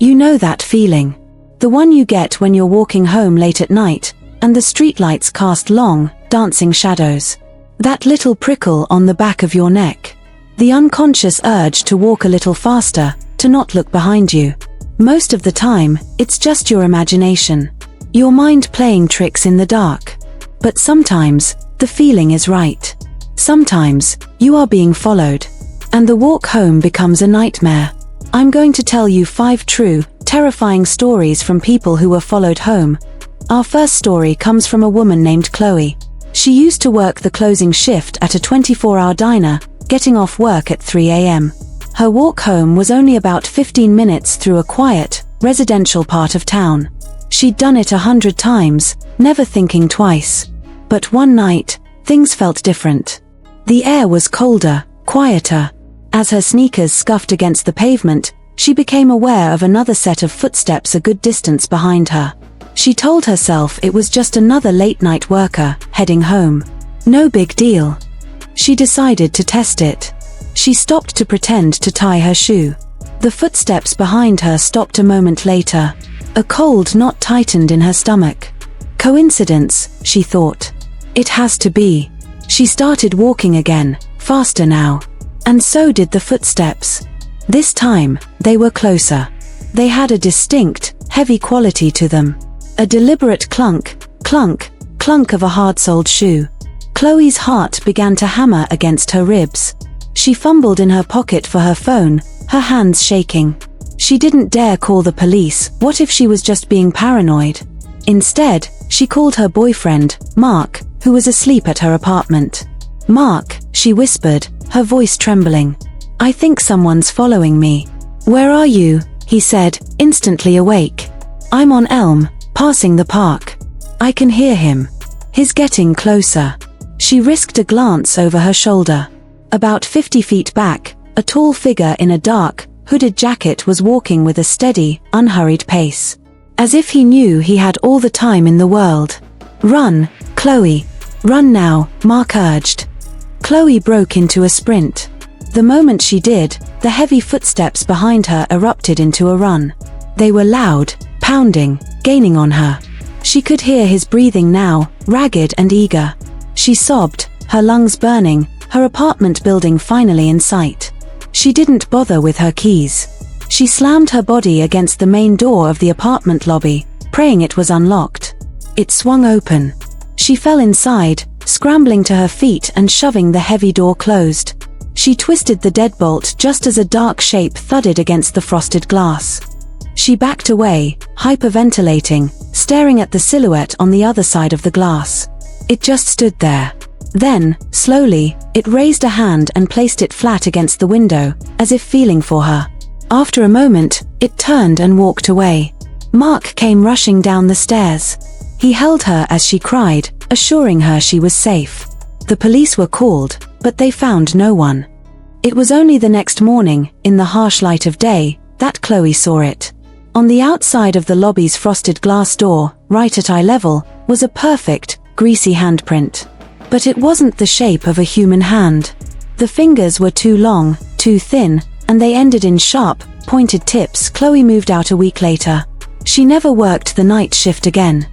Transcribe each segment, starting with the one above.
You know that feeling. The one you get when you're walking home late at night, and the streetlights cast long, dancing shadows. That little prickle on the back of your neck. The unconscious urge to walk a little faster, to not look behind you. Most of the time, it's just your imagination. Your mind playing tricks in the dark. But sometimes, the feeling is right. Sometimes, you are being followed. And the walk home becomes a nightmare. I'm going to tell you 5 true, terrifying stories from people who were followed home. Our first story comes from a woman named Chloe. She used to work the closing shift at a 24-hour diner, getting off work at 3 a.m. Her walk home was only about 15 minutes through a quiet, residential part of town. She'd done it 100 times, never thinking twice. But one night, things felt different. The air was colder, quieter. As her sneakers scuffed against the pavement, she became aware of another set of footsteps a good distance behind her. She told herself it was just another late-night worker, heading home. No big deal. She decided to test it. She stopped to pretend to tie her shoe. The footsteps behind her stopped a moment later. A cold knot tightened in her stomach. Coincidence, she thought. It has to be. She started walking again, faster now. And so did the footsteps. This time, they were closer. They had a distinct, heavy quality to them. A deliberate clunk, clunk, clunk of a hard-soled shoe. Chloe's heart began to hammer against her ribs. She fumbled in her pocket for her phone, her hands shaking. She didn't dare call the police. What if she was just being paranoid? Instead, she called her boyfriend, Mark, who was asleep at her apartment. "Mark," she whispered, her voice trembling. "I think someone's following me." "Where are you?" he said, instantly awake. "I'm on Elm, passing the park." "I can hear him. He's getting closer." She risked a glance over her shoulder. About 50 feet back, a tall figure in a dark, hooded jacket was walking with a steady, unhurried pace. As if he knew he had all the time in the world. "Run, Chloe. Run now," Mark urged. Chloe broke into a sprint. The moment she did, the heavy footsteps behind her erupted into a run. They were loud, pounding, gaining on her. She could hear his breathing now, ragged and eager. She sobbed, her lungs burning, her apartment building finally in sight. She didn't bother with her keys. She slammed her body against the main door of the apartment lobby, praying it was unlocked. It swung open. She fell inside, scrambling to her feet and shoving the heavy door closed. She twisted the deadbolt just as a dark shape thudded against the frosted glass. She backed away, hyperventilating, staring at the silhouette on the other side of the glass. It just stood there. Then, slowly, it raised a hand and placed it flat against the window, as if feeling for her. After a moment, it turned and walked away. Mark came rushing down the stairs. He held her as she cried, assuring her she was safe. The police were called, but they found no one. It was only the next morning, in the harsh light of day, that Chloe saw it. On the outside of the lobby's frosted glass door, right at eye level, was a perfect, greasy handprint. But it wasn't the shape of a human hand. The fingers were too long, too thin, and they ended in sharp, pointed tips. Chloe moved out a week later. She never worked the night shift again.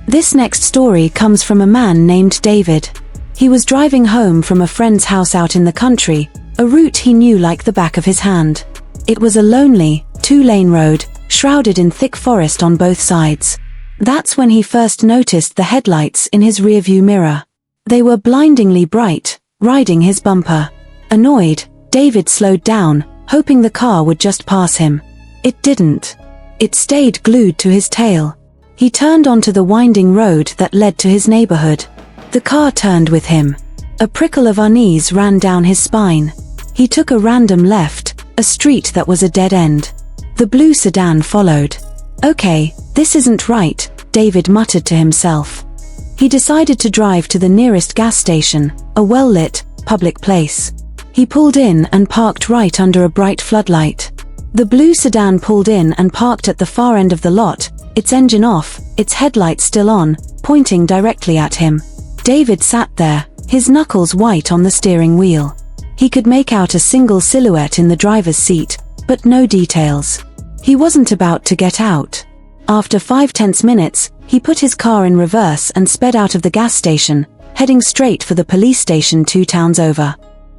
This next story comes from a man named David. He was driving home from a friend's house out in the country, a route he knew like the back of his hand. It was a lonely, 2-lane road, shrouded in thick forest on both sides. That's when he first noticed the headlights in his rearview mirror. They were blindingly bright, riding his bumper. Annoyed, David slowed down, hoping the car would just pass him. It didn't. It stayed glued to his tail. He turned onto the winding road that led to his neighborhood. The car turned with him. A prickle of unease ran down his spine. He took a random left, a street that was a dead end. The blue sedan followed. "Okay, this isn't right," David muttered to himself. He decided to drive to the nearest gas station, a well-lit, public place. He pulled in and parked right under a bright floodlight. The blue sedan pulled in and parked at the far end of the lot, its engine off, its headlights still on, pointing directly at him. David sat there, his knuckles white on the steering wheel. He could make out a single silhouette in the driver's seat, but no details. He wasn't about to get out. After 5 tense minutes, he put his car in reverse and sped out of the gas station, heading straight for the police station 2 towns over.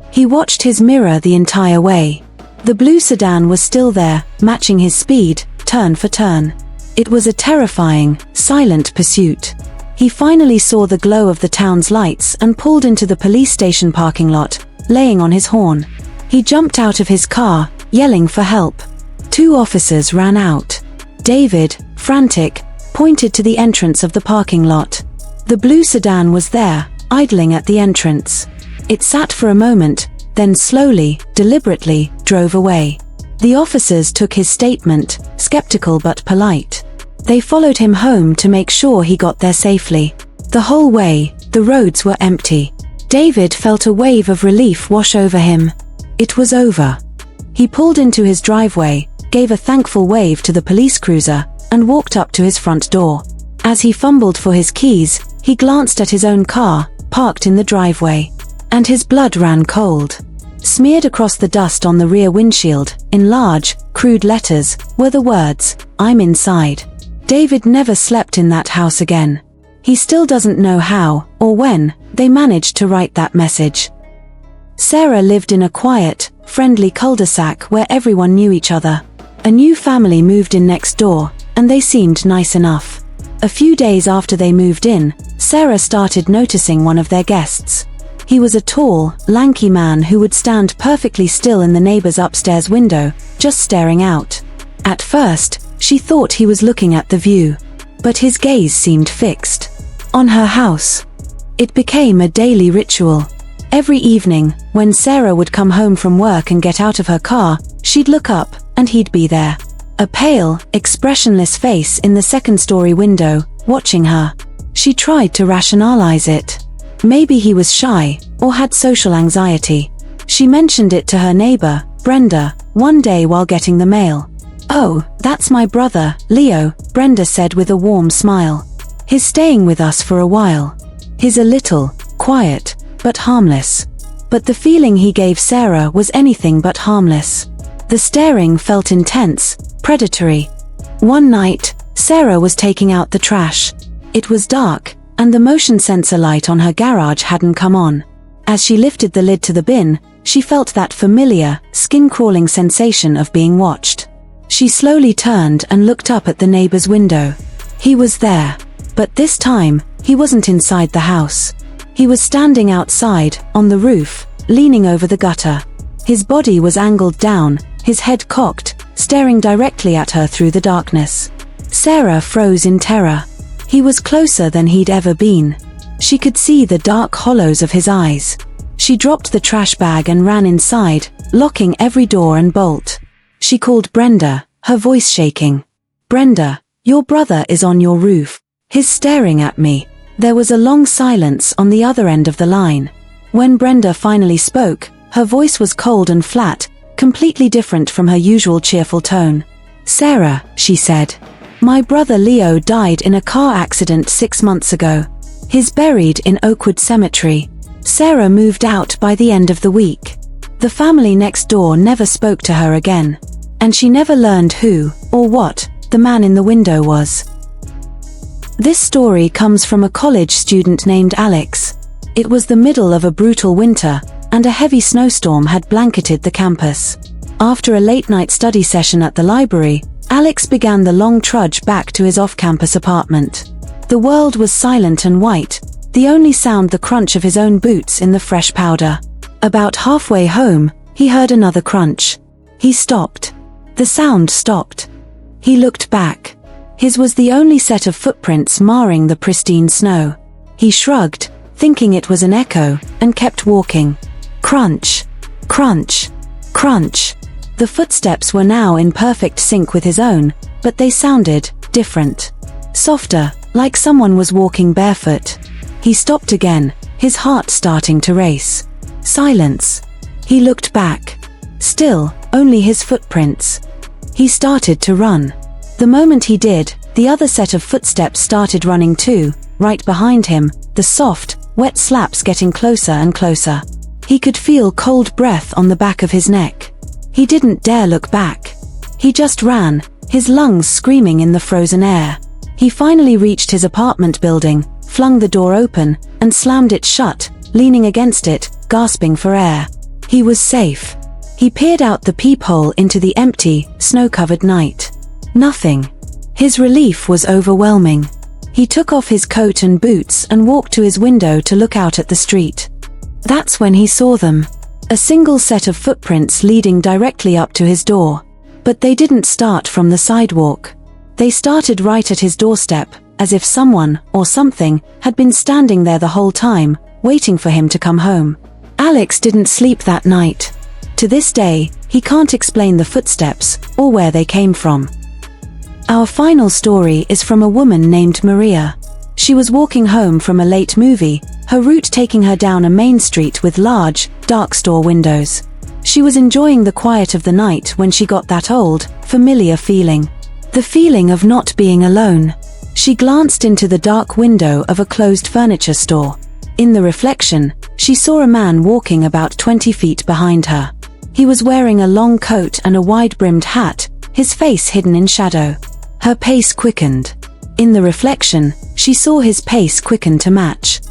He watched his mirror the entire way. The blue sedan was still there, matching his speed, turn for turn. It was a terrifying, silent pursuit. He finally saw the glow of the town's lights and pulled into the police station parking lot, laying on his horn. He jumped out of his car, yelling for help. 2 officers ran out. David, frantic, pointed to the entrance of the parking lot. The blue sedan was there, idling at the entrance. It sat for a moment, then slowly, deliberately, drove away. The officers took his statement, skeptical but polite. They followed him home to make sure he got there safely. The whole way, the roads were empty. David felt a wave of relief wash over him. It was over. He pulled into his driveway, gave a thankful wave to the police cruiser, and walked up to his front door. As he fumbled for his keys, he glanced at his own car, parked in the driveway. And his blood ran cold. Smeared across the dust on the rear windshield, in large, crude letters, were the words, "I'm inside." David never slept in that house again. He still doesn't know how, or when, they managed to write that message. Sarah lived in a quiet, friendly cul-de-sac where everyone knew each other. A new family moved in next door, and they seemed nice enough. A few days after they moved in, Sarah started noticing one of their guests. He was a tall, lanky man who would stand perfectly still in the neighbor's upstairs window, just staring out. At first, she thought he was looking at the view. But his gaze seemed fixed on her house. It became a daily ritual. Every evening, when Sarah would come home from work and get out of her car, she'd look up, and he'd be there. A pale, expressionless face in the second-story window, watching her. She tried to rationalize it. Maybe he was shy, or had social anxiety. She mentioned it to her neighbor, Brenda, one day while getting the mail. "Oh, that's my brother, Leo," Brenda said with a warm smile. "He's staying with us for a while. He's a little, quiet, but harmless." But the feeling he gave Sarah was anything but harmless. The staring felt intense, predatory. One night, Sarah was taking out the trash. It was dark, and the motion sensor light on her garage hadn't come on. As she lifted the lid to the bin, she felt that familiar, skin-crawling sensation of being watched. She slowly turned and looked up at the neighbor's window. He was there. But this time, he wasn't inside the house. He was standing outside, on the roof, leaning over the gutter. His body was angled down, his head cocked, staring directly at her through the darkness. Sarah froze in terror. He was closer than he'd ever been. She could see the dark hollows of his eyes. She dropped the trash bag and ran inside, locking every door and bolt. She called Brenda, her voice shaking. "Brenda, your brother is on your roof. He's staring at me." There was a long silence on the other end of the line. When Brenda finally spoke, her voice was cold and flat, completely different from her usual cheerful tone. "Sarah," she said, "my brother Leo died in a car accident 6 months ago. He's buried in Oakwood Cemetery." Sarah moved out by the end of the week. The family next door never spoke to her again. And she never learned who, or what, the man in the window was. This story comes from a college student named Alex. It was the middle of a brutal winter, and a heavy snowstorm had blanketed the campus. After a late-night study session at the library, Alex began the long trudge back to his off-campus apartment. The world was silent and white, the only sound the crunch of his own boots in the fresh powder. About halfway home, he heard another crunch. He stopped. The sound stopped. He looked back. His was the only set of footprints marring the pristine snow. He shrugged, thinking it was an echo, and kept walking. Crunch. Crunch. Crunch. The footsteps were now in perfect sync with his own, but they sounded different. Softer, like someone was walking barefoot. He stopped again, his heart starting to race. Silence. He looked back. Still, only his footprints. He started to run. The moment he did, the other set of footsteps started running too, right behind him, the soft, wet slaps getting closer and closer. He could feel cold breath on the back of his neck. He didn't dare look back. He just ran, his lungs screaming in the frozen air. He finally reached his apartment building, flung the door open, and slammed it shut, leaning against it, gasping for air. He was safe. He peered out the peephole into the empty, snow-covered night. Nothing. His relief was overwhelming. He took off his coat and boots and walked to his window to look out at the street. That's when he saw them. A single set of footprints leading directly up to his door. But they didn't start from the sidewalk. They started right at his doorstep, as if someone, or something, had been standing there the whole time, waiting for him to come home. Alex didn't sleep that night. To this day, he can't explain the footsteps, or where they came from. Our final story is from a woman named Maria. She was walking home from a late movie, her route taking her down a main street with large, dark store windows. She was enjoying the quiet of the night when she got that old, familiar feeling. The feeling of not being alone. She glanced into the dark window of a closed furniture store. In the reflection, she saw a man walking about 20 feet behind her. He was wearing a long coat and a wide-brimmed hat, his face hidden in shadow. Her pace quickened. In the reflection, she saw his pace quicken to match.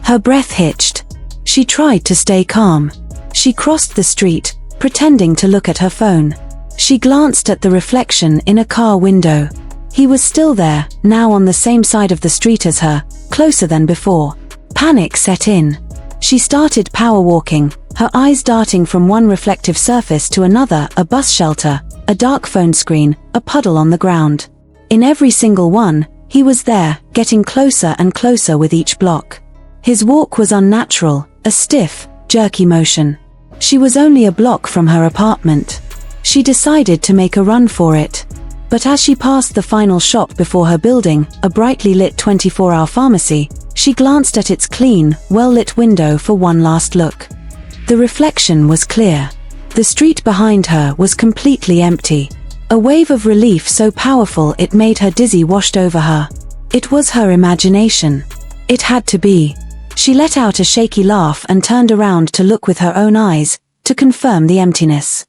Her breath hitched. She tried to stay calm. She crossed the street, pretending to look at her phone. She glanced at the reflection in a car window. He was still there, now on the same side of the street as her, closer than before. Panic set in. She started power walking, her eyes darting from one reflective surface to another, a bus shelter, a dark phone screen, a puddle on the ground. In every single one, he was there, getting closer and closer with each block. His walk was unnatural, a stiff, jerky motion. She was only a block from her apartment. She decided to make a run for it. But as she passed the final shop before her building, a brightly lit 24-hour pharmacy, she glanced at its clean, well-lit window for one last look. The reflection was clear. The street behind her was completely empty. A wave of relief so powerful it made her dizzy washed over her. It was her imagination. It had to be. She let out a shaky laugh and turned around to look with her own eyes, to confirm the emptiness.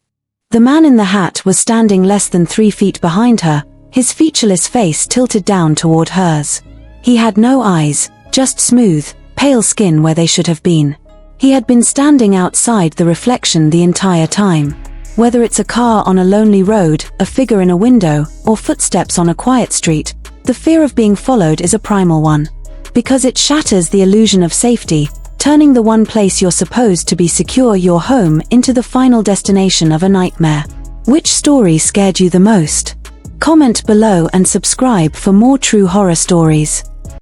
The man in the hat was standing less than 3 feet behind her, his featureless face tilted down toward hers. He had no eyes, just smooth, pale skin where they should have been. He had been standing outside the reflection the entire time. Whether it's a car on a lonely road, a figure in a window, or footsteps on a quiet street, the fear of being followed is a primal one. Because it shatters the illusion of safety, turning the one place you're supposed to be secure, your home, into the final destination of a nightmare. Which story scared you the most? Comment below and subscribe for more true horror stories.